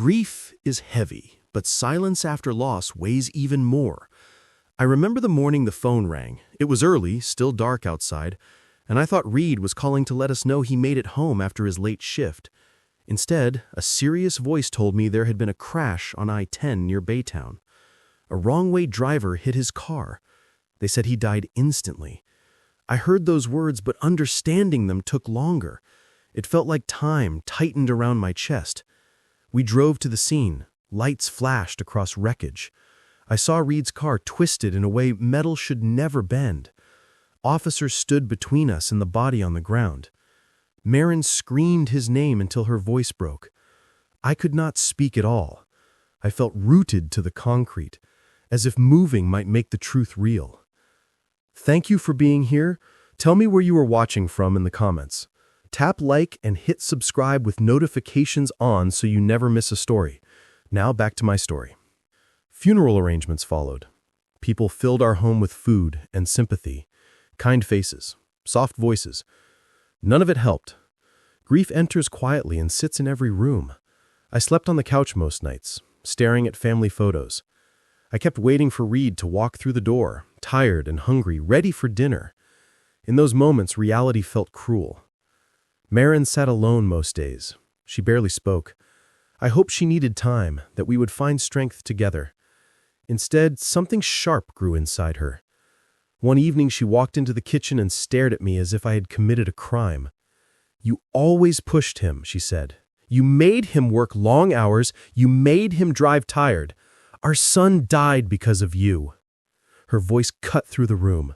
Grief is heavy, but silence after loss weighs even more. I remember the morning the phone rang. It was early, still dark outside, and I thought Reed was calling to let us know he made it home after his late shift. Instead, a serious voice told me there had been a crash on I-10 near Baytown. A wrong-way driver hit his car. They said he died instantly. I heard those words, but understanding them took longer. It felt like time tightened around my chest. We drove to the scene. Lights flashed across wreckage. I saw Reed's car twisted in a way metal should never bend. Officers stood between us and the body on the ground. Marin screamed his name until her voice broke. I could not speak at all. I felt rooted to the concrete, as if moving might make the truth real. Thank you for being here. Tell me where you are watching from in the comments. Tap like and hit subscribe with notifications on so you never miss a story. Now back to my story. Funeral arrangements followed. People filled our home with food and sympathy, kind faces, soft voices. None of it helped. Grief enters quietly and sits in every room. I slept on the couch most nights, staring at family photos. I kept waiting for Reed to walk through the door, tired and hungry, ready for dinner. In those moments, reality felt cruel. Marin sat alone most days. She barely spoke. I hoped she needed time, that we would find strength together. Instead, something sharp grew inside her. One evening, she walked into the kitchen and stared at me as if I had committed a crime. "You always pushed him," she said. "You made him work long hours. You made him drive tired. Our son died because of you." Her voice cut through the room.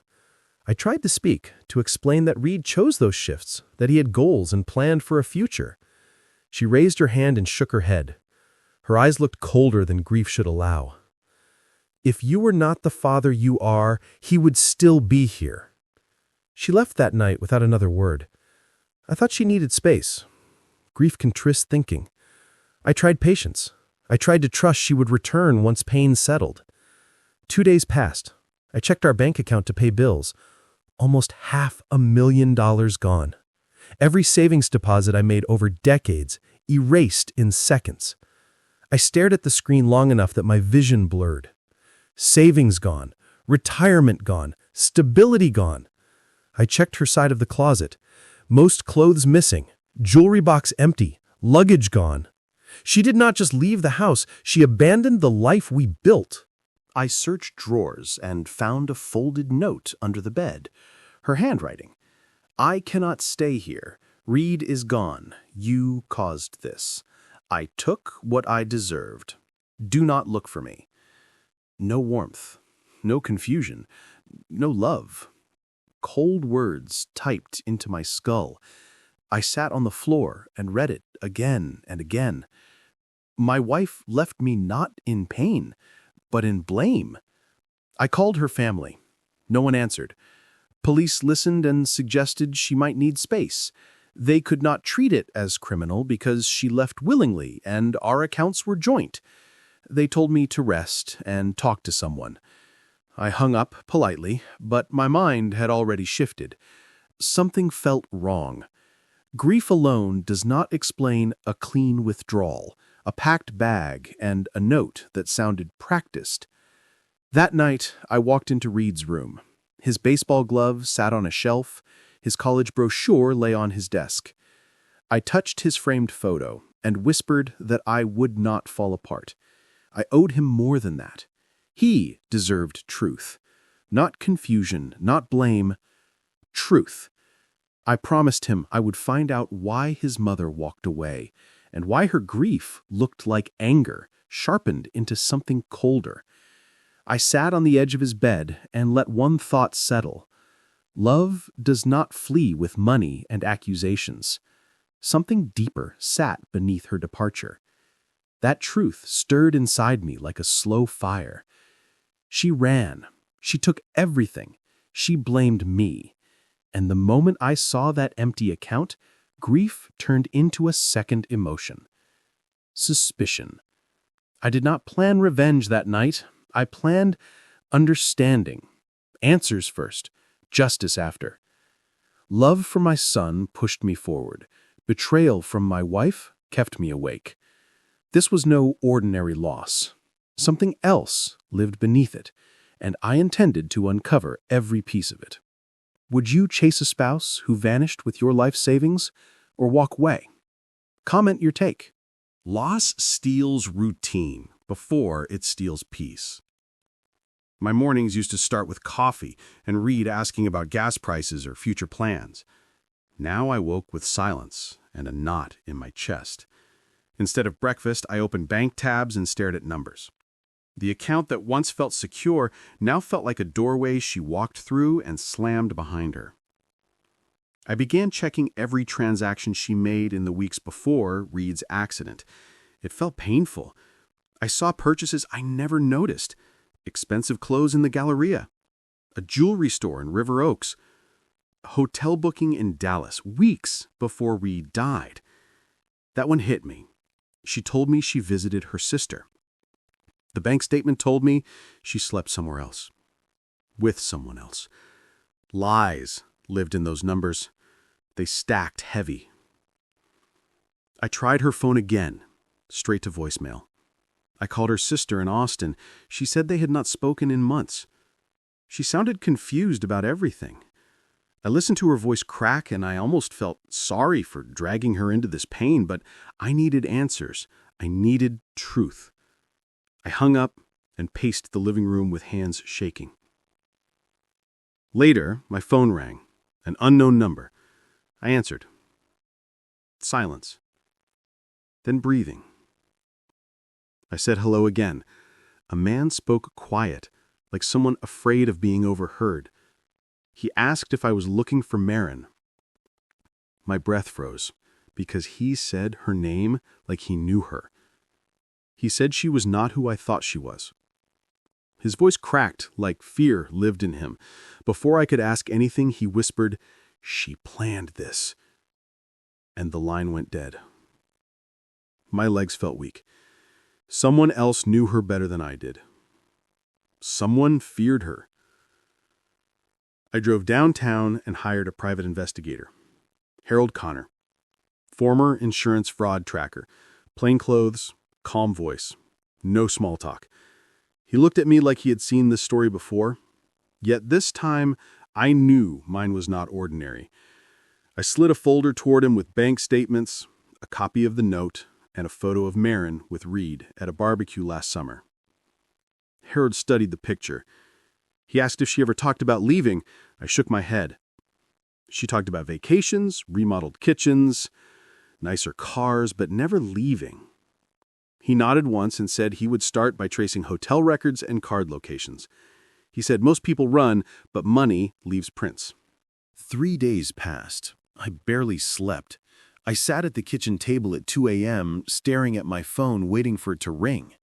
I tried to speak, to explain that Reed chose those shifts, that he had goals and planned for a future. She raised her hand and shook her head. Her eyes looked colder than grief should allow. "If you were not the father you are, he would still be here." She left that night without another word. I thought she needed space. Grief can twist thinking. I tried patience. I tried to trust she would return once pain settled. 2 days passed. I checked our bank account to pay bills. Almost $500,000 gone. Every savings deposit I made over decades, erased in seconds. I stared at the screen long enough that my vision blurred. Savings gone, retirement gone, stability gone. I checked her side of the closet. Most clothes missing, jewelry box empty, luggage gone. She did not just leave the house, she abandoned the life we built. I searched drawers and found a folded note under the bed. Her handwriting. "I cannot stay here. Reed is gone. You caused this. I took what I deserved. Do not look for me." No warmth, no confusion, no love. Cold words typed into my skull. I sat on the floor and read it again and again. My wife left me not in pain, but in blame. I called her family. No one answered. Police listened and suggested she might need space. They could not treat it as criminal because she left willingly and our accounts were joint. They told me to rest and talk to someone. I hung up politely, but my mind had already shifted. Something felt wrong. Grief alone does not explain a clean withdrawal, a packed bag, and a note that sounded practiced. That night, I walked into Reed's room. His baseball glove sat on a shelf. His college brochure lay on his desk. I touched his framed photo and whispered that I would not fall apart. I owed him more than that. He deserved truth. Not confusion, not blame. Truth. I promised him I would find out why his mother walked away, and why her grief looked like anger, sharpened into something colder. I sat on the edge of his bed and let one thought settle. Love does not flee with money and accusations. Something deeper sat beneath her departure. That truth stirred inside me like a slow fire. She ran. She took everything. She blamed me. And the moment I saw that empty account, grief turned into a second emotion. Suspicion. I did not plan revenge that night. I planned understanding. Answers first, justice after. Love for my son pushed me forward. Betrayal from my wife kept me awake. This was no ordinary loss. Something else lived beneath it, and I intended to uncover every piece of it. Would you chase a spouse who vanished with your life savings, or walk away? Comment your take. Loss steals routine before it steals peace. My mornings used to start with coffee and Reed asking about gas prices or future plans. Now I woke with silence and a knot in my chest. Instead of breakfast, I opened bank tabs and stared at numbers. The account that once felt secure now felt like a doorway she walked through and slammed behind her. I began checking every transaction she made in the weeks before Reed's accident. It felt painful. I saw purchases I never noticed. Expensive clothes in the Galleria, a jewelry store in River Oaks, a hotel booking in Dallas weeks before Reed died. That one hit me. She told me she visited her sister. The bank statement told me she slept somewhere else, with someone else. Lies lived in those numbers. They stacked heavy. I tried her phone again, straight to voicemail. I called her sister in Austin. She said they had not spoken in months. She sounded confused about everything. I listened to her voice crack, and I almost felt sorry for dragging her into this pain, but I needed answers. I needed truth. I hung up and paced the living room with hands shaking. Later, my phone rang, an unknown number. I answered. Silence. Then breathing. I said hello again. A man spoke quiet, like someone afraid of being overheard. He asked if I was looking for Marin. My breath froze, because he said her name like he knew her. He said she was not who I thought she was. His voice cracked like fear lived in him. Before I could ask anything, he whispered, "She planned this." And the line went dead. My legs felt weak. Someone else knew her better than I did. Someone feared her. I drove downtown and hired a private investigator. Harold Connor, former insurance fraud tracker, plain clothes, calm voice, no small talk. He looked at me like he had seen this story before, yet this time I knew mine was not ordinary. I slid a folder toward him with bank statements, a copy of the note, and a photo of Marin with Reed at a barbecue last summer. Harold studied the picture. He asked if she ever talked about leaving. I shook my head. She talked about vacations, remodeled kitchens, nicer cars, but never leaving. He nodded once and said he would start by tracing hotel records and card locations. He said most people run, but money leaves prints. 3 days passed. I barely slept. I sat at the kitchen table at 2 a.m., staring at my phone, waiting for it to ring.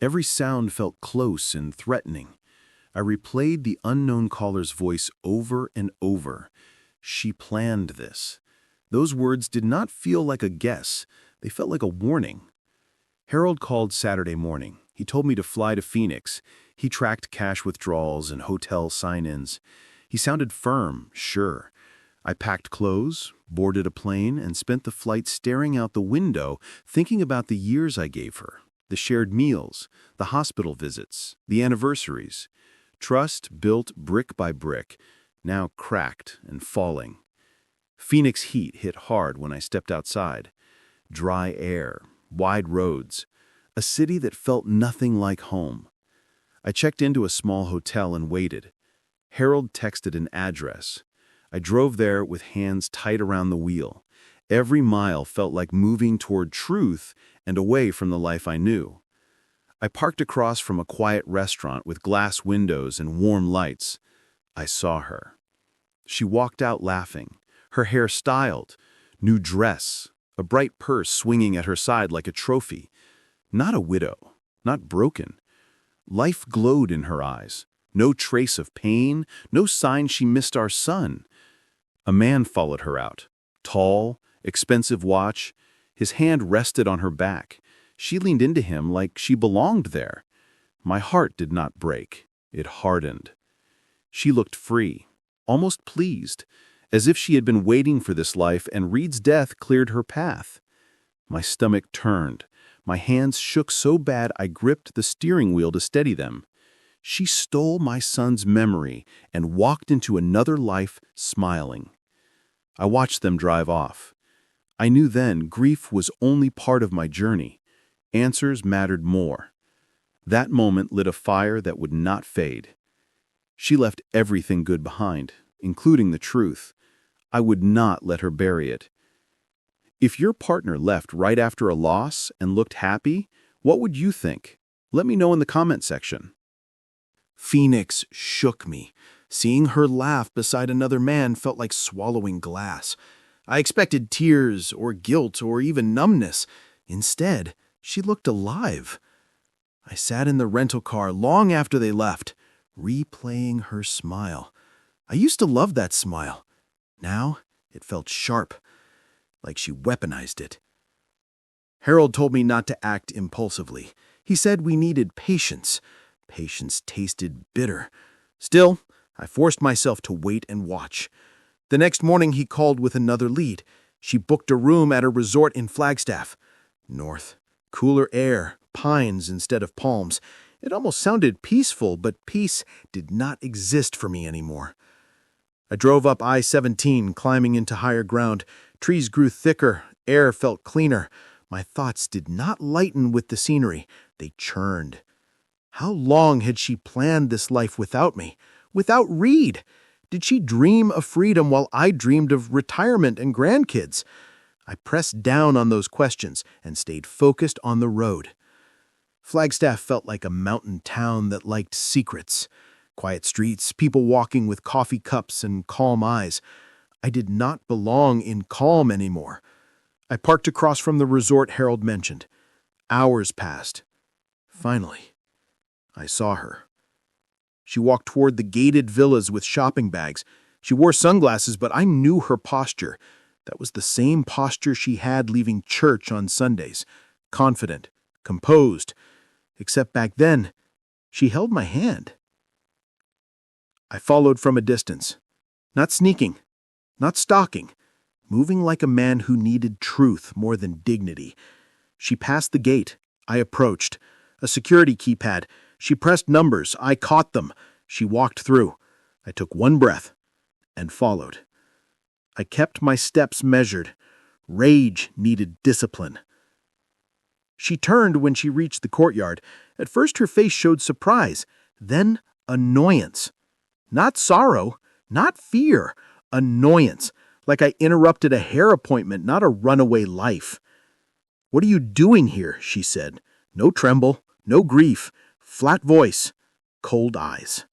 Every sound felt close and threatening. I replayed the unknown caller's voice over and over. She planned this. Those words did not feel like a guess. They felt like a warning. Harold called Saturday morning. He told me to fly to Phoenix. He tracked cash withdrawals and hotel sign-ins. He sounded firm, sure. I packed clothes, boarded a plane, and spent the flight staring out the window, thinking about the years I gave her, the shared meals, the hospital visits, the anniversaries. Trust built brick by brick, now cracked and falling. Phoenix heat hit hard when I stepped outside. Dry air, wide roads, a city that felt nothing like home. I checked into a small hotel and waited. Harold texted an address. I drove there with hands tight around the wheel. Every mile felt like moving toward truth and away from the life I knew. I parked across from a quiet restaurant with glass windows and warm lights. I saw her. She walked out laughing, her hair styled, new dress, a bright purse swinging at her side like a trophy. Not a widow, not broken. Life glowed in her eyes. No trace of pain, no sign she missed our son. A man followed her out. Tall, expensive watch. His hand rested on her back. She leaned into him like she belonged there. My heart did not break. It hardened. She looked free, almost pleased, as if she had been waiting for this life and Reed's death cleared her path. My stomach turned. My hands shook so bad I gripped the steering wheel to steady them. She stole my son's memory and walked into another life smiling. I watched them drive off. I knew then grief was only part of my journey. Answers mattered more. That moment lit a fire that would not fade. She left everything good behind, including the truth. I would not let her bury it. If your partner left right after a loss and looked happy, what would you think? Let me know in the comment section. Phoenix shook me. Seeing her laugh beside another man felt like swallowing glass. I expected tears or guilt or even numbness. Instead, she looked alive. I sat in the rental car long after they left, replaying her smile. I used to love that smile. Now, it felt sharp, like she weaponized it. Harold told me not to act impulsively. He said we needed patience. Patience tasted bitter. Still, I forced myself to wait and watch. The next morning, he called with another lead. She booked a room at a resort in Flagstaff. North. Cooler air, pines instead of palms. It almost sounded peaceful, but peace did not exist for me anymore. I drove up I-17, climbing into higher ground. Trees grew thicker, air felt cleaner. My thoughts did not lighten with the scenery. They churned. How long had she planned this life without me? Without Reed? Did she dream of freedom while I dreamed of retirement and grandkids? I pressed down on those questions and stayed focused on the road. Flagstaff felt like a mountain town that liked secrets. Quiet streets, people walking with coffee cups and calm eyes. I did not belong in calm anymore. I parked across from the resort Harold mentioned. Hours passed. Finally, I saw her. She walked toward the gated villas with shopping bags. She wore sunglasses, but I knew her posture. That was the same posture she had leaving church on Sundays. Confident, composed. Except back then, she held my hand. I followed from a distance. Not sneaking, not stalking. Moving like a man who needed truth more than dignity. She passed the gate. I approached. A security keypad. She pressed numbers. I caught them. She walked through. I took one breath and followed. I kept my steps measured. Rage needed discipline. She turned when she reached the courtyard. At first her face showed surprise, then annoyance. Not sorrow, not fear, annoyance, like I interrupted a hair appointment, not a runaway life. "What are you doing here?" she said. No tremble, no grief, flat voice, cold eyes.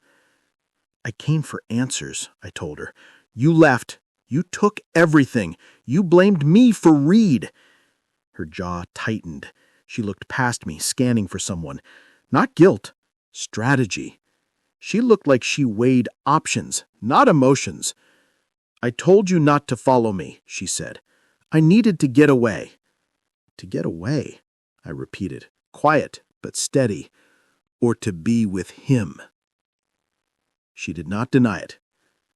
"I came for answers," I told her. "You left. You took everything. You blamed me for Reed." Her jaw tightened. She looked past me, scanning for someone. Not guilt, strategy. She looked like she weighed options, not emotions. "I told you not to follow me," she said. "I needed to get away." "To get away," I repeated, quiet but steady. "Or to be with him." She did not deny it.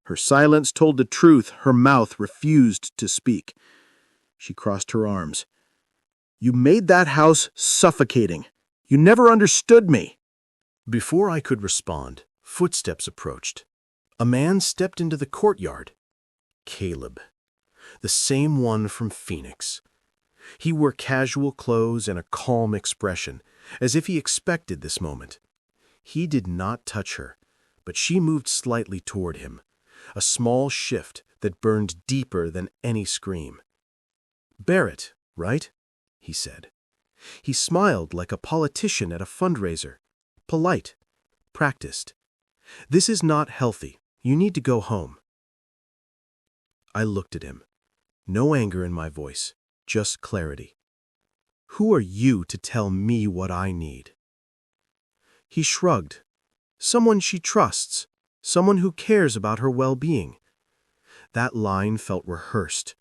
Her silence told the truth. Her mouth refused to speak. She crossed her arms. "You made that house suffocating. You never understood me." Before I could respond, footsteps approached. A man stepped into the courtyard. Caleb. The same one from Phoenix. He wore casual clothes and a calm expression, as if he expected this moment. He did not touch her, but she moved slightly toward him, a small shift that burned deeper than any scream. "Barrett, right?" he said. He smiled like a politician at a fundraiser. Polite. Practiced. "This is not healthy. You need to go home." I looked at him. No anger in my voice, just clarity. "Who are you to tell me what I need?" He shrugged. "Someone she trusts. Someone who cares about her well-being." That line felt rehearsed.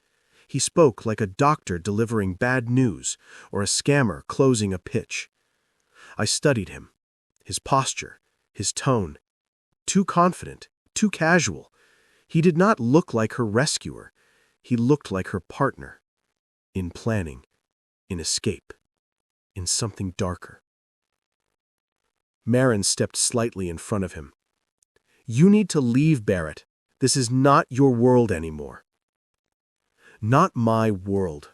He spoke like a doctor delivering bad news or a scammer closing a pitch. I studied him. His posture, his tone. Too confident, too casual. He did not look like her rescuer. He looked like her partner. In planning. in escape, in something darker. Marin stepped slightly in front of him. "You need to leave, Barrett. This is not your world anymore." "Not my world."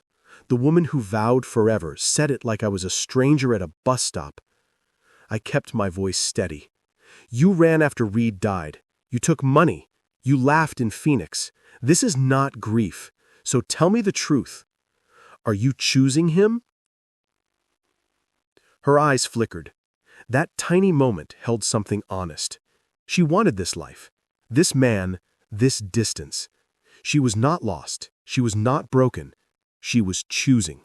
The woman who vowed forever said it like I was a stranger at a bus stop. I kept my voice steady. "You ran after Reed died. You took money. You laughed in Phoenix. This is not grief. So tell me the truth. Are you choosing him?" Her eyes flickered. That tiny moment held something honest. She wanted this life, this man, this distance. She was not lost. She was not broken. She was choosing.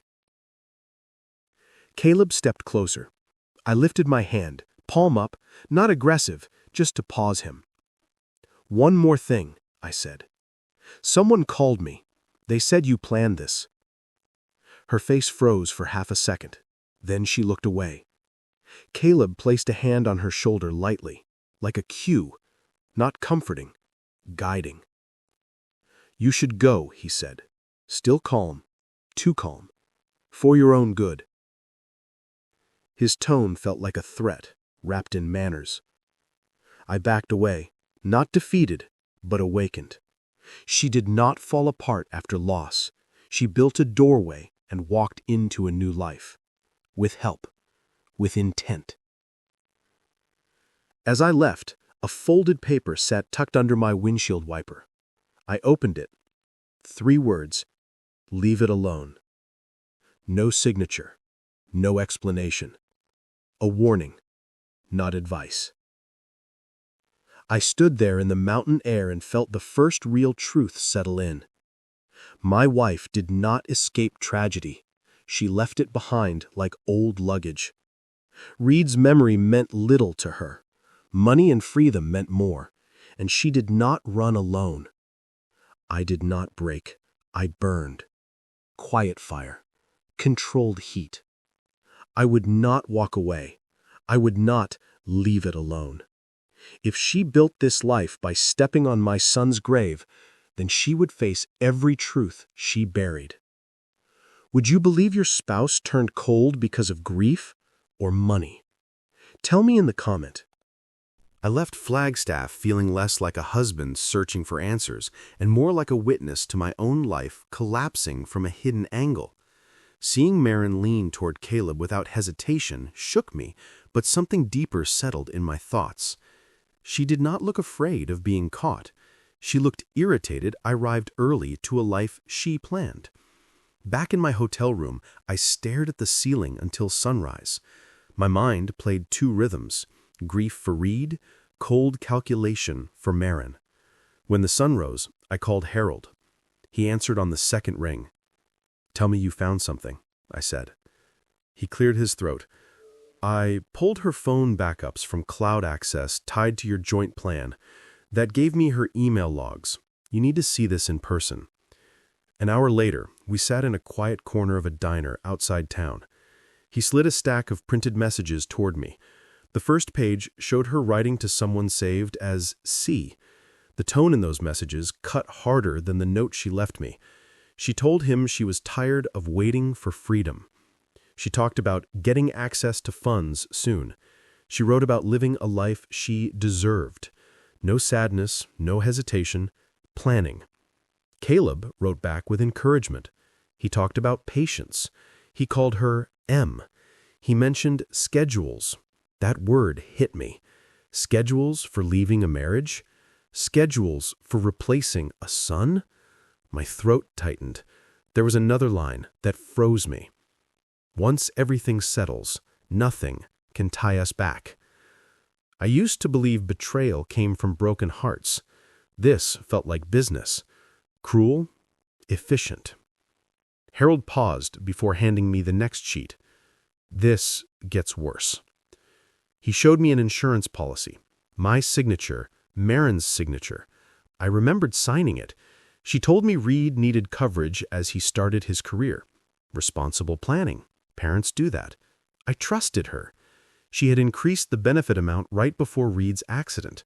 Caleb stepped closer. I lifted my hand, palm up, not aggressive, just to pause him. "One more thing," I said. "Someone called me. They said you planned this." Her face froze for half a second. Then she looked away. Caleb placed a hand on her shoulder lightly, like a cue, not comforting, guiding. "You should go," he said, still calm, too calm, "for your own good." His tone felt like a threat, wrapped in manners. I backed away, not defeated, but awakened. She did not fall apart after loss. She built a doorway and walked into a new life. With help. With intent. As I left, a folded paper sat tucked under my windshield wiper. I opened it. 3 words. "Leave it alone." No signature. No explanation. A warning, not advice. I stood there in the mountain air and felt the first real truth settle in. My wife did not escape tragedy. She left it behind like old luggage. Reed's memory meant little to her. Money and freedom meant more, and she did not run alone. I did not break. I burned. Quiet fire. Controlled heat. I would not walk away. I would not leave it alone. If she built this life by stepping on my son's grave, then she would face every truth she buried. Would you believe your spouse turned cold because of grief or money? Tell me in the comment. I left Flagstaff feeling less like a husband searching for answers and more like a witness to my own life collapsing from a hidden angle. Seeing Marin lean toward Caleb without hesitation shook me, but something deeper settled in my thoughts. She did not look afraid of being caught. She looked irritated I arrived early to a life she planned. Back in my hotel room, I stared at the ceiling until sunrise. My mind played 2 rhythms, grief for Reed, cold calculation for Marin. When the sun rose, I called Harold. He answered on the 2nd ring. "Tell me you found something," I said. He cleared his throat. "I pulled her phone backups from cloud access tied to your joint plan. That gave me her email logs. You need to see this in person." An hour later, we sat in a quiet corner of a diner outside town. He slid a stack of printed messages toward me. The first page showed her writing to someone saved as C. The tone in those messages cut harder than the note she left me. She told him she was tired of waiting for freedom. She talked about getting access to funds soon. She wrote about living a life she deserved. No sadness, no hesitation, planning. Caleb wrote back with encouragement. He talked about patience. He called her M. He mentioned schedules. That word hit me. Schedules for leaving a marriage? Schedules for replacing a son? My throat tightened. There was another line that froze me. "Once everything settles, nothing can tie us back." I used to believe betrayal came from broken hearts. This felt like business. Cruel, efficient. Harold paused before handing me the next sheet. "This gets worse." He showed me an insurance policy. My signature, Marin's signature. I remembered signing it. She told me Reed needed coverage as he started his career. Responsible planning. Parents do that. I trusted her. She had increased the benefit amount right before Reed's accident.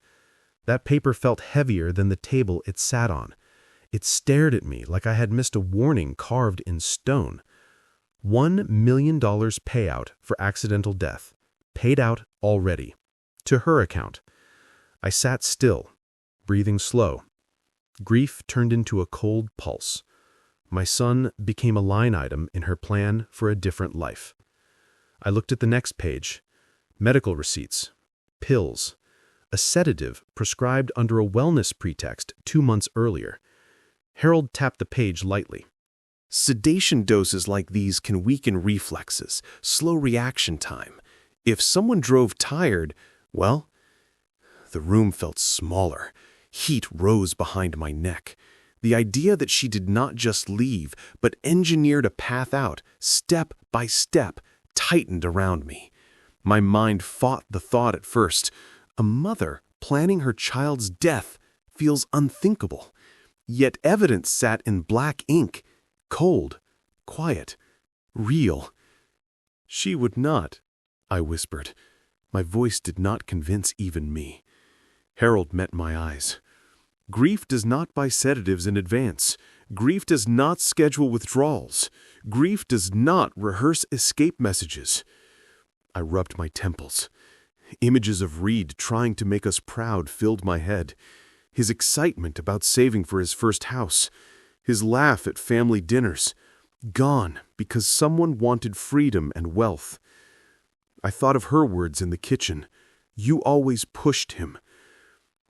That paper felt heavier than the table it sat on. It stared at me like I had missed a warning carved in stone. $1 million payout for accidental death. Paid out already. To her account. I sat still, breathing slow. Grief turned into a cold pulse. My son became a line item in her plan for a different life. I looked at the next page. Medical receipts. Pills. A sedative prescribed under a wellness pretext 2 months earlier. Harold tapped the page lightly. Sedation doses like these can weaken reflexes, slow reaction time. If someone drove tired, well, the room felt smaller. Heat rose behind my neck. The idea that she did not just leave, but engineered a path out, step by step, tightened around me. My mind fought the thought at first. A mother planning her child's death feels unthinkable. Yet evidence sat in black ink, cold, quiet, real. "She would not," I whispered. My voice did not convince even me. Harold met my eyes. Grief does not buy sedatives in advance. Grief does not schedule withdrawals. Grief does not rehearse escape messages. I rubbed my temples. Images of Reed trying to make us proud filled my head. His excitement about saving for his first house. His laugh at family dinners. Gone because someone wanted freedom and wealth. I thought of her words in the kitchen. "You always pushed him."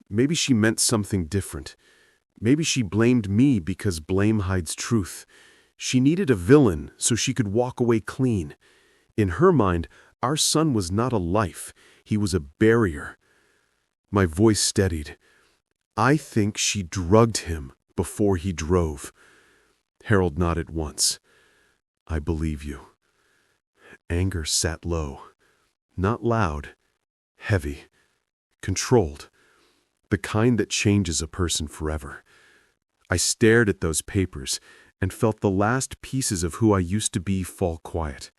Maybe she meant something different. Maybe she blamed me because blame hides truth. She needed a villain so she could walk away clean. In her mind, our son was not a life. He was a barrier. My voice steadied. "I think she drugged him before he drove." Harold nodded once. "I believe you." Anger sat low. Not loud. Heavy. Controlled. The kind that changes a person forever. I stared at those papers and felt the last pieces of who I used to be fall quiet.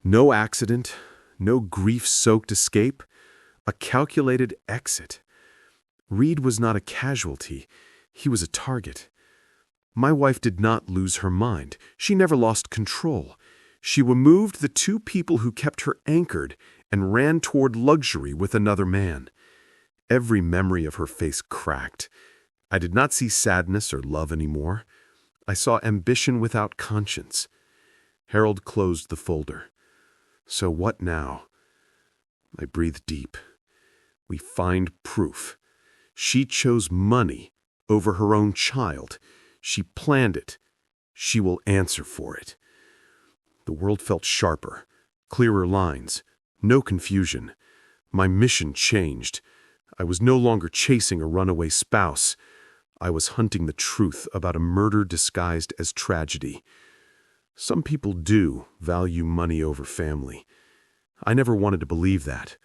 No accident, no grief-soaked escape, a calculated exit. Reed was not a casualty, he was a target. My wife did not lose her mind. She never lost control. She removed the two people who kept her anchored and ran toward luxury with another man. Every memory of her face cracked. I did not see sadness or love anymore. I saw ambition without conscience. Harold closed the folder. So what now? I breathed deep. We find proof. She chose money over her own child. She planned it. She will answer for it. The world felt sharper, clearer lines, no confusion. My mission changed. I was no longer chasing a runaway spouse. I was hunting the truth about a murder disguised as tragedy. Some people do value money over family. I never wanted to believe that.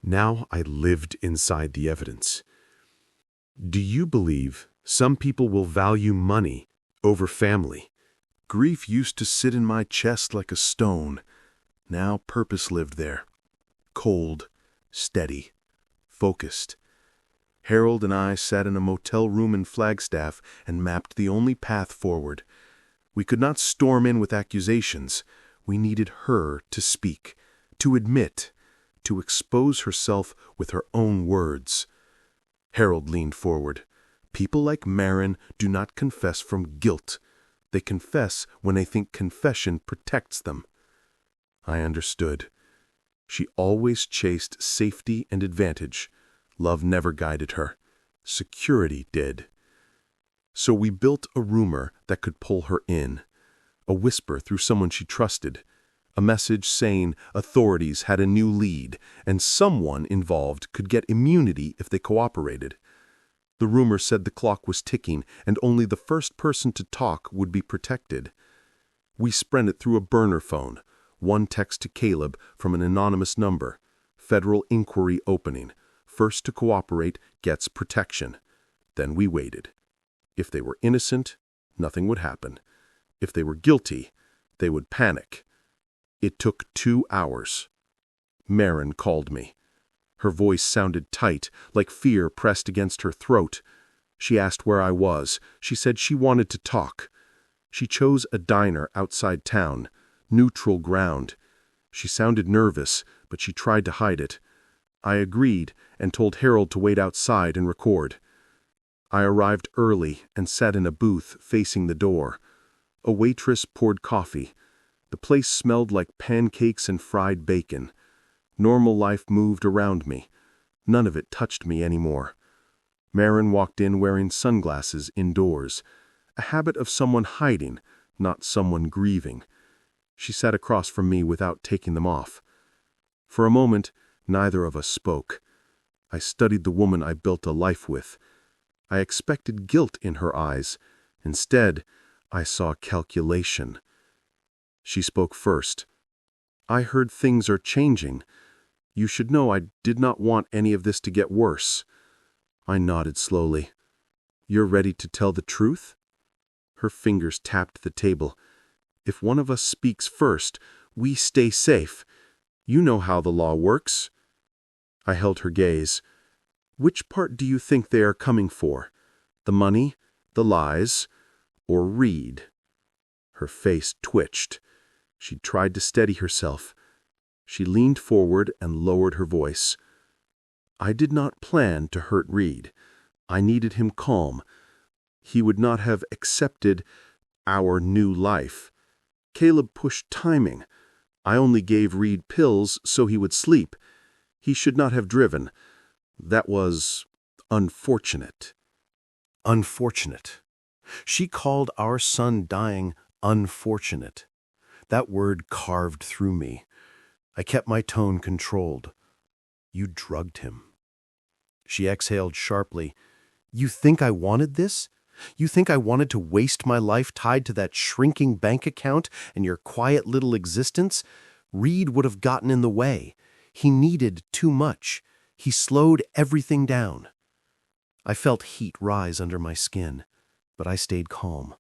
Now I lived inside the evidence. Do you believe some people will value money over family? Grief used to sit in my chest like a stone. Now purpose lived there. Cold, steady, focused. Harold and I sat in a motel room in Flagstaff and mapped the only path forward. We could not storm in with accusations. We needed her to speak, to admit, to expose herself with her own words. Harold leaned forward. People like Marin do not confess from guilt. They confess when they think confession protects them. I understood. She always chased safety and advantage. Love never guided her. Security did. So we built a rumor that could pull her in. A whisper through someone she trusted. A message saying authorities had a new lead, and someone involved could get immunity if they cooperated. The rumor said the clock was ticking, and only the first person to talk would be protected. We spread it through a burner phone. One text to Caleb from an anonymous number. Federal inquiry opening. First to cooperate gets protection. Then we waited. If they were innocent, nothing would happen. If they were guilty, they would panic. It took 2 hours. Marin called me. Her voice sounded tight, like fear pressed against her throat. She asked where I was. She said she wanted to talk. She chose a diner outside town. neutral ground. She sounded nervous, but she tried to hide it. I agreed and told Harold to wait outside and record. I arrived early and sat in a booth facing the door. A waitress poured coffee. The place smelled like pancakes and fried bacon. Normal life moved around me. None of it touched me anymore. Marin walked in wearing sunglasses indoors, a habit of someone hiding, not someone grieving. She sat across from me without taking them off. For a moment, neither of us spoke. I studied the woman I built a life with. I expected guilt in her eyes. Instead, I saw calculation. She spoke first. "I heard things are changing. You should know I did not want any of this to get worse." I nodded slowly. "You're ready to tell the truth?" Her fingers tapped the table. "If one of us speaks first, we stay safe. You know how the law works." I held her gaze. "Which part do you think they are coming for? The money, the lies, or Reed?" Her face twitched. She tried to steady herself. She leaned forward and lowered her voice. "I did not plan to hurt Reed. I needed him calm. He would not have accepted our new life. Caleb pushed timing. I only gave Reed pills so he would sleep. He should not have driven. That was unfortunate." Unfortunate. She called our son dying unfortunate. That word carved through me. I kept my tone controlled. "You drugged him." She exhaled sharply. "You think I wanted this? You think I wanted to waste my life tied to that shrinking bank account and your quiet little existence? Reed would have gotten in the way. He needed too much. He slowed everything down." I felt heat rise under my skin, but I stayed calm.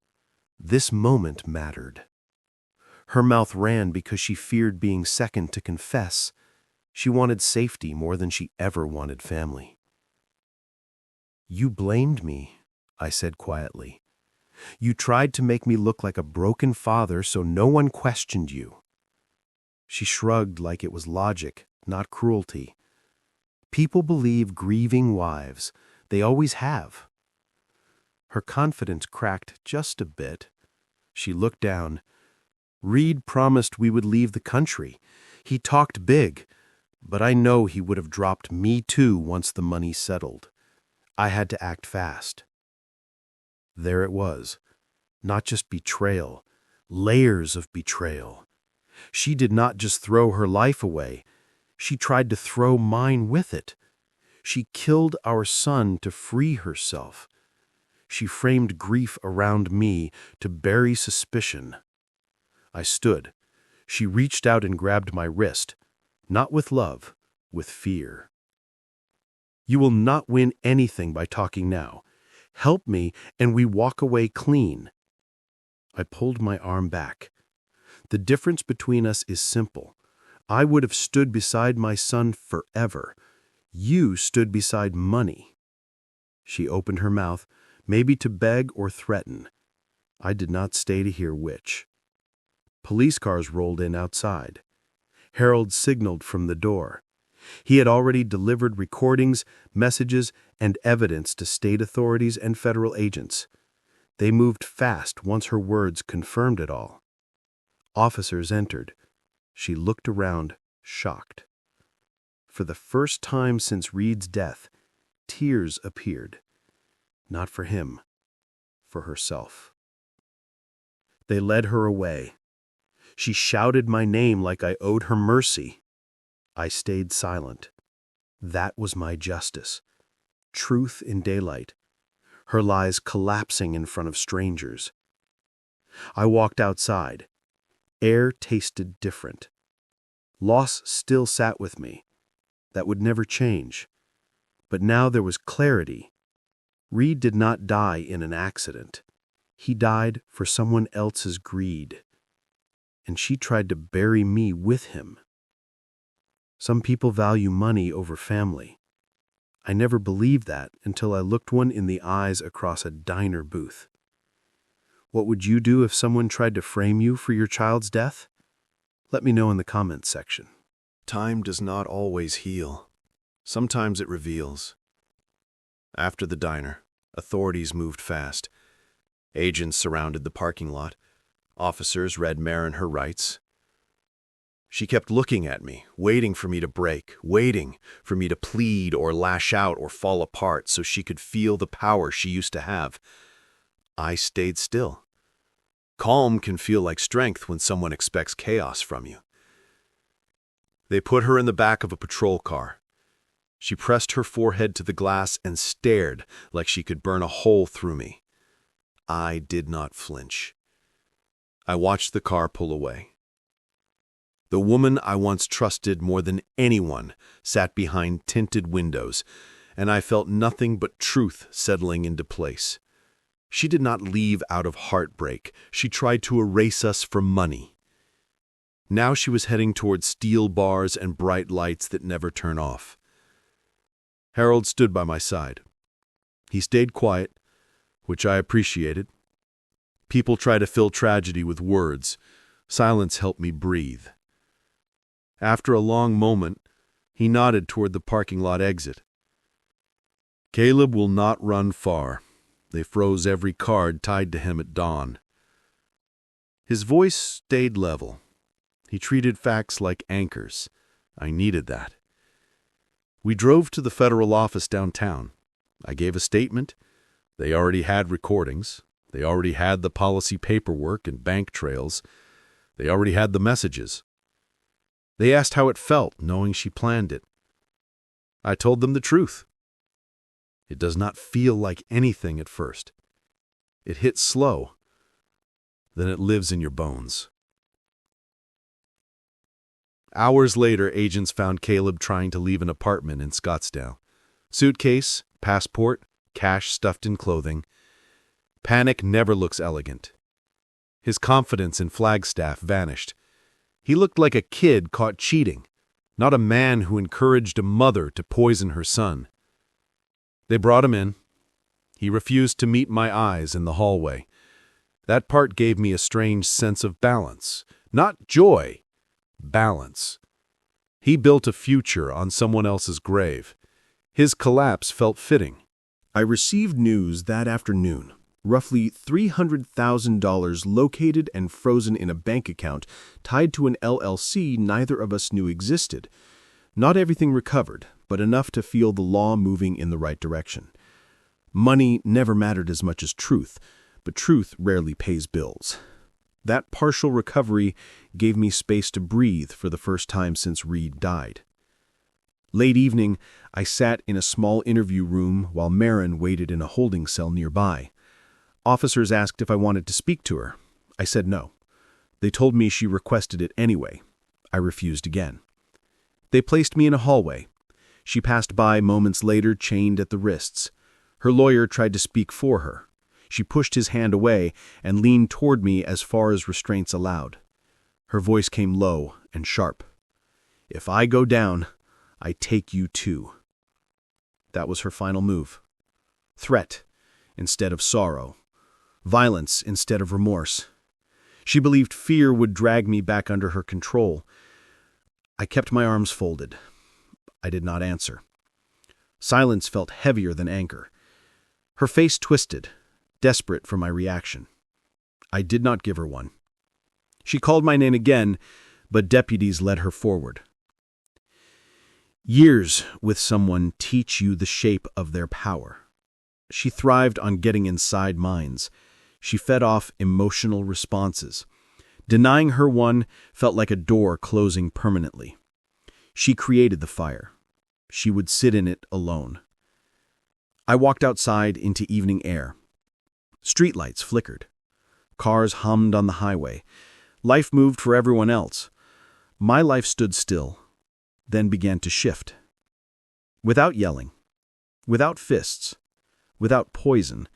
This moment mattered. Her mouth ran because she feared being second to confess. She wanted safety more than she ever wanted family. "You blamed me," I said quietly. "You tried to make me look like a broken father so no one questioned you." She shrugged like it was logic, not cruelty. "People believe grieving wives. They always have." Her confidence cracked just a bit. She looked down. "Reed promised we would leave the country. He talked big, but I know he would have dropped me too once the money settled. I had to act fast." There it was. Not just betrayal, layers of betrayal. She did not just throw her life away. She tried to throw mine with it. She killed our son to free herself. She framed grief around me to bury suspicion. I stood. She reached out and grabbed my wrist, not with love, with fear. "You will not win anything by talking now. Help me and we walk away clean." I pulled my arm back. "The difference between us is simple. I would have stood beside my son forever. You stood beside money." She opened her mouth, maybe to beg or threaten. I did not stay to hear which. Police cars rolled in outside. Harold signaled from the door. He had already delivered recordings, messages, and evidence to state authorities and federal agents. They moved fast once her words confirmed it all. Officers entered. She looked around, shocked. For the first time since Reed's death, tears appeared. Not for him, for herself. They led her away. She shouted my name like I owed her mercy. I stayed silent. That was my justice. Truth in daylight. Her lies collapsing in front of strangers. I walked outside. Air tasted different. Loss still sat with me. That would never change. But now there was clarity. Reed did not die in an accident. He died for someone else's greed. And she tried to bury me with him. Some people value money over family. I never believed that until I looked one in the eyes across a diner booth. "What would you do if someone tried to frame you for your child's death?" Let me know in the comments section. Time does not always heal. Sometimes it reveals. After the diner, authorities moved fast. Agents surrounded the parking lot. Officers read Marin her rights. She kept looking at me, waiting for me to break, waiting for me to plead or lash out or fall apart so she could feel the power she used to have. I stayed still. Calm can feel like strength when someone expects chaos from you. They put her in the back of a patrol car. She pressed her forehead to the glass and stared like she could burn a hole through me. I did not flinch. I watched the car pull away. The woman I once trusted more than anyone sat behind tinted windows, and I felt nothing but truth settling into place. She did not leave out of heartbreak. She tried to erase us for money. Now she was heading toward steel bars and bright lights that never turn off. Harold stood by my side. He stayed quiet, which I appreciated. People try to fill tragedy with words. Silence helped me breathe. After a long moment, he nodded toward the parking lot exit. Caleb will not run far. They froze every card tied to him at dawn. His voice stayed level. He treated facts like anchors. I needed that. We drove to the federal office downtown. I gave a statement. They already had recordings. They already had the policy paperwork and bank trails. They already had the messages. They asked how it felt, knowing she planned it. I told them the truth. It does not feel like anything at first. It hits slow. Then it lives in your bones. Hours later, agents found Caleb trying to leave an apartment in Scottsdale. Suitcase, passport, cash stuffed in clothing. Panic never looks elegant. His confidence in Flagstaff vanished. He looked like a kid caught cheating, not a man who encouraged a mother to poison her son. They brought him in. He refused to meet my eyes in the hallway. That part gave me a strange sense of balance. Not joy, balance. He built a future on someone else's grave. His collapse felt fitting. I received news that afternoon. Roughly $300,000 located and frozen in a bank account tied to an LLC neither of us knew existed. Not everything recovered, but enough to feel the law moving in the right direction. Money never mattered as much as truth, but truth rarely pays bills. That partial recovery gave me space to breathe for the first time since Reed died. Late evening, I sat in a small interview room while Marin waited in a holding cell nearby. Officers asked if I wanted to speak to her. I said no. They told me she requested it anyway. I refused again. They placed me in a hallway. She passed by moments later, chained at the wrists. Her lawyer tried to speak for her. She pushed his hand away and leaned toward me as far as restraints allowed. Her voice came low and sharp. "If I go down, I take you too." That was her final move. Threat instead of sorrow. Violence instead of remorse. She believed fear would drag me back under her control. I kept my arms folded. I did not answer. Silence felt heavier than anger. Her face twisted, desperate for my reaction. I did not give her one. She called my name again, but deputies led her forward. Years with someone teach you the shape of their power. She thrived on getting inside minds. She fed off emotional responses. Denying her one felt like a door closing permanently. She created the fire. She would sit in it alone. I walked outside into evening air. Streetlights flickered. Cars hummed on the highway. Life moved for everyone else. My life stood still, then began to shift. Without yelling, without fists, without poison,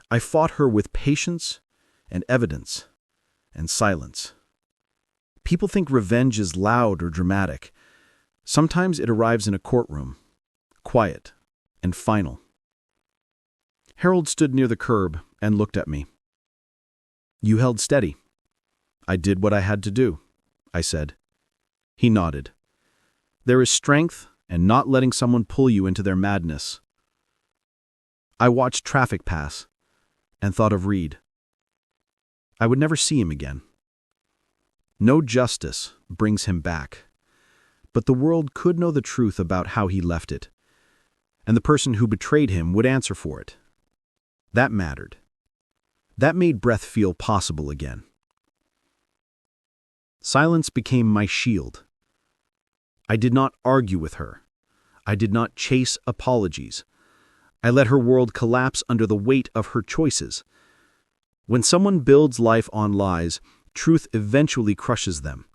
I fought her with patience and evidence and silence. People think revenge is loud or dramatic. Sometimes it arrives in a courtroom, quiet and final. Harold stood near the curb and looked at me. "You held steady." "I did what I had to do." I said. He nodded. There is strength in not letting someone pull you into their madness. I watched traffic pass and thought of Reed. I would never see him again. No justice brings him back, but the world could know the truth about how he left it, and the person who betrayed him would answer for it. That mattered. That made breath feel possible again. Silence became my shield. I did not argue with her. I did not chase apologies. I let her world collapse under the weight of her choices. When someone builds life on lies, truth eventually crushes them.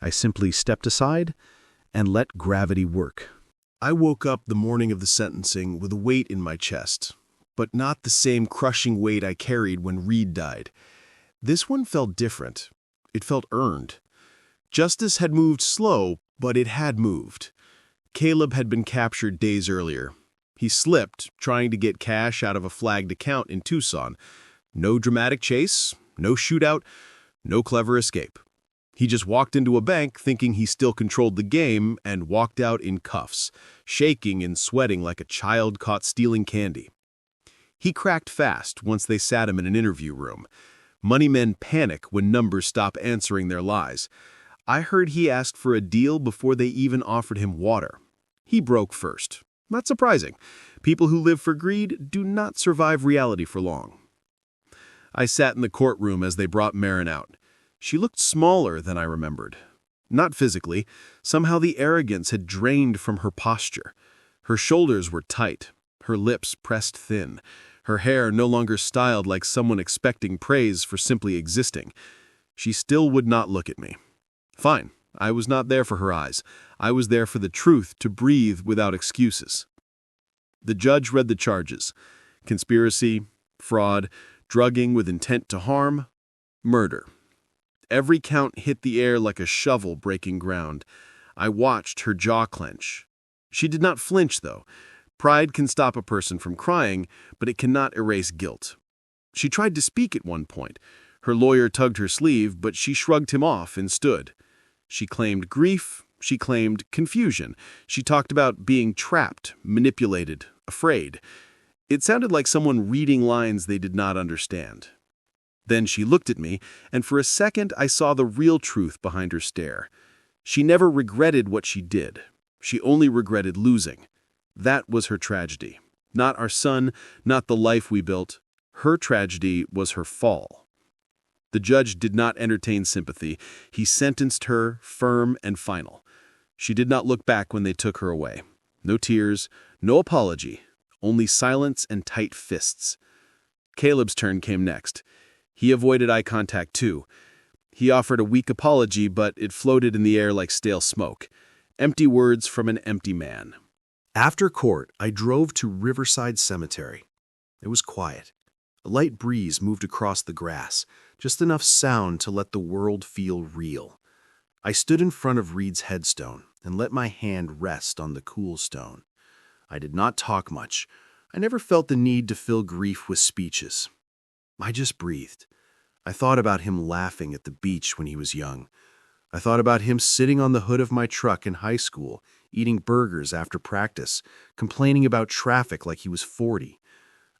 I simply stepped aside and let gravity work. I woke up the morning of the sentencing with a weight in my chest, but not the same crushing weight I carried when Reed died. This one felt different. It felt earned. Justice had moved slow, but it had moved. Caleb had been captured days earlier. He slipped, trying to get cash out of a flagged account in Tucson. No dramatic chase, no shootout, no clever escape. He just walked into a bank thinking he still controlled the game and walked out in cuffs, shaking and sweating like a child caught stealing candy. He cracked fast once they sat him in an interview room. Money men panic when numbers stop answering their lies. I heard he asked for a deal before they even offered him water. He broke first. Not surprising. People who live for greed do not survive reality for long. I sat in the courtroom as they brought Marin out. She looked smaller than I remembered. Not physically. Somehow the arrogance had drained from her posture. Her shoulders were tight, her lips pressed thin, her hair no longer styled like someone expecting praise for simply existing. She still would not look at me. Fine, I was not there for her eyes. I was there for the truth to breathe without excuses. The judge read the charges: conspiracy, fraud, drugging with intent to harm, murder. Every count hit the air like a shovel breaking ground. I watched her jaw clench. She did not flinch, though. Pride can stop a person from crying, but it cannot erase guilt. She tried to speak at one point. Her lawyer tugged her sleeve, but she shrugged him off and stood. She claimed grief. She claimed confusion. She talked about being trapped, manipulated, afraid. It sounded like someone reading lines they did not understand. Then she looked at me, and for a second I saw the real truth behind her stare. She never regretted what she did. She only regretted losing. That was her tragedy. Not our son, not the life we built. Her tragedy was her fall. The judge did not entertain sympathy. He sentenced her firm and final. She did not look back when they took her away. No tears, no apology, only silence and tight fists. Caleb's turn came next. He avoided eye contact too. He offered a weak apology, but it floated in the air like stale smoke. Empty words from an empty man. After court, I drove to Riverside Cemetery. It was quiet. A light breeze moved across the grass, just enough sound to let the world feel real. I stood in front of Reed's headstone and let my hand rest on the cool stone. I did not talk much. I never felt the need to fill grief with speeches. I just breathed. I thought about him laughing at the beach when he was young. I thought about him sitting on the hood of my truck in high school, eating burgers after practice, complaining about traffic like he was 40.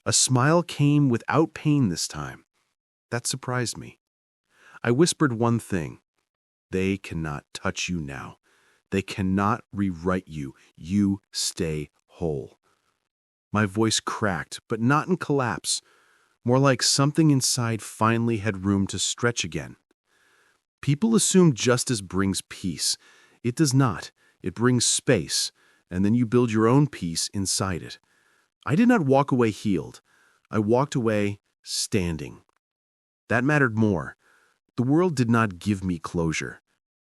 A smile came without pain this time. That surprised me. I whispered one thing. They cannot touch you now. They cannot rewrite you. You stay whole. My voice cracked, but not in collapse. More like something inside finally had room to stretch again. People assume justice brings peace. It does not. It brings space, and then you build your own peace inside it. I did not walk away healed. I walked away standing. That mattered more. The world did not give me closure.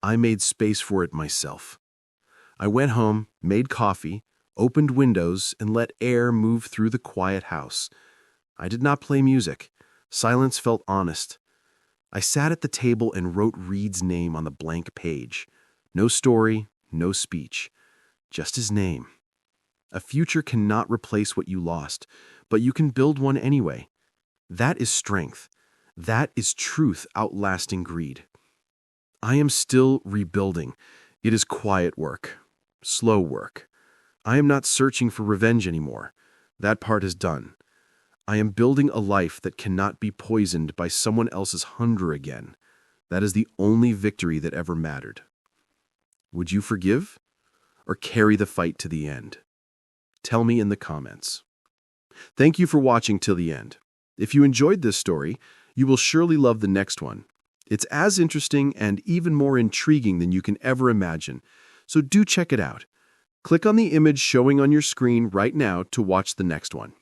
I made space for it myself. I went home, made coffee, opened windows, and let air move through the quiet house. I did not play music. Silence felt honest. I sat at the table and wrote Reed's name on the blank page. No story, no speech, just his name. A future cannot replace what you lost, but you can build one anyway. That is strength. That is truth outlasting greed. I am still rebuilding. It is quiet work, slow work. I am not searching for revenge anymore. That part is done. I am building a life that cannot be poisoned by someone else's hunger again. That is the only victory that ever mattered. Would you forgive or carry the fight to the end? Tell me in the comments. Thank you for watching till the end. If you enjoyed this story, you will surely love the next one. It's as interesting and even more intriguing than you can ever imagine, so do check it out. Click on the image showing on your screen right now to watch the next one.